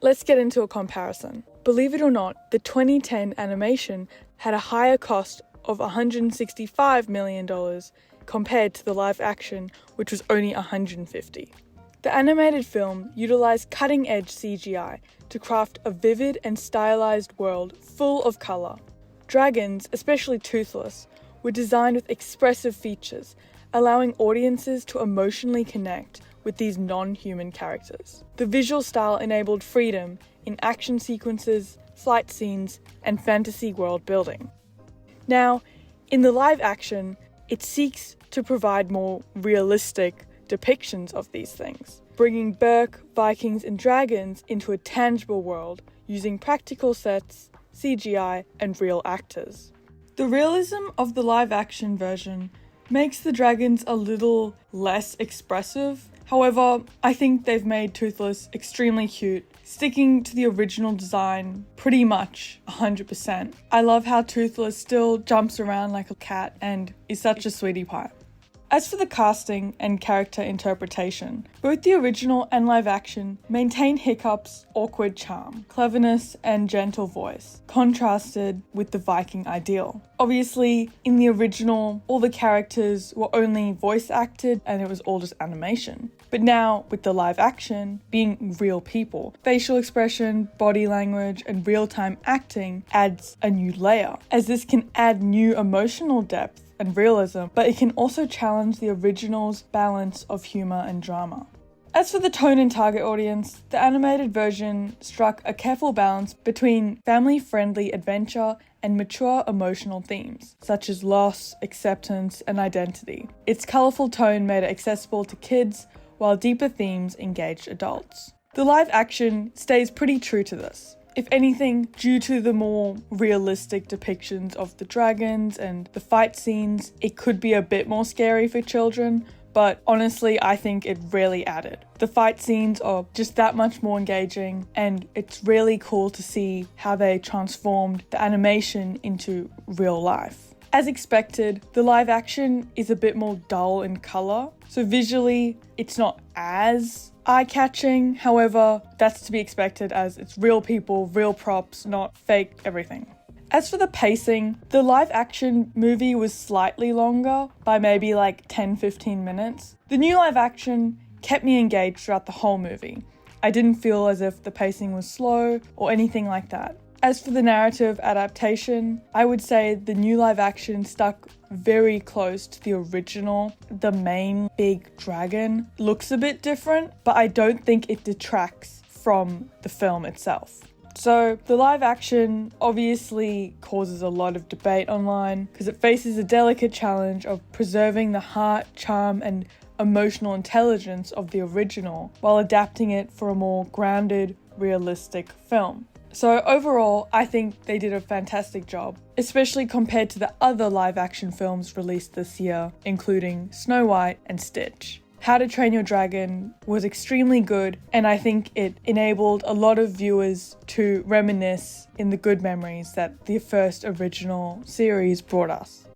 Let's get into a comparison. Believe it or not, the 2010 animation had a higher cost of $165 million compared to the live action, which was only $150. The animated film utilized cutting-edge CGI to craft a vivid and stylized world full of color. Dragons, especially Toothless, were designed with expressive features, allowing audiences to emotionally connect with these non-human characters. The visual style enabled freedom in action sequences, fight scenes, and fantasy world building. Now, in the live action, it seeks to provide more realistic depictions of these things, bringing Berk, Vikings, and dragons into a tangible world using practical sets, CGI, and real actors. The realism of the live action version makes the dragons a little less expressive. However, I think they've made Toothless extremely cute, sticking to the original design pretty much 100%. I love how Toothless still jumps around like a cat and is such a sweetie pie. As for the casting and character interpretation, both the original and live action maintain Hiccup's awkward charm, cleverness, and gentle voice, contrasted with the Viking ideal. Obviously, in the original, all the characters were only voice acted and it was all just animation. But now, with the live action being real people, facial expression, body language, and real-time acting adds a new layer, as this can add new emotional depth and realism, but it can also challenge the original's balance of humor and drama. As for the tone and target audience, the animated version struck a careful balance between family-friendly adventure and mature emotional themes, such as loss, acceptance, and identity. Its colourful tone made it accessible to kids, while deeper themes engaged adults. The live action stays pretty true to this. If anything, due to the more realistic depictions of the dragons and the fight scenes, it could be a bit more scary for children, but honestly, I think it really added. The fight scenes are just that much more engaging, and it's really cool to see how they transformed the animation into real life. As expected, the live action is a bit more dull in colour, so visually, it's not as eye-catching. However, that's to be expected as it's real people, real props, not fake everything. As for the pacing, the live action movie was slightly longer by maybe like 10-15 minutes. The new live action kept me engaged throughout the whole movie. I didn't feel as if the pacing was slow or anything like that. As for the narrative adaptation, I would say the new live action stuck very close to the original. The main big dragon looks a bit different, but I don't think it detracts from the film itself. So the live action obviously causes a lot of debate online because it faces a delicate challenge of preserving the heart, charm, and emotional intelligence of the original while adapting it for a more grounded, realistic film. So overall, I think they did a fantastic job, especially compared to the other live-action films released this year, including Snow White and Stitch. How to Train Your Dragon was extremely good, and I think it enabled a lot of viewers to reminisce in the good memories that the first original series brought us.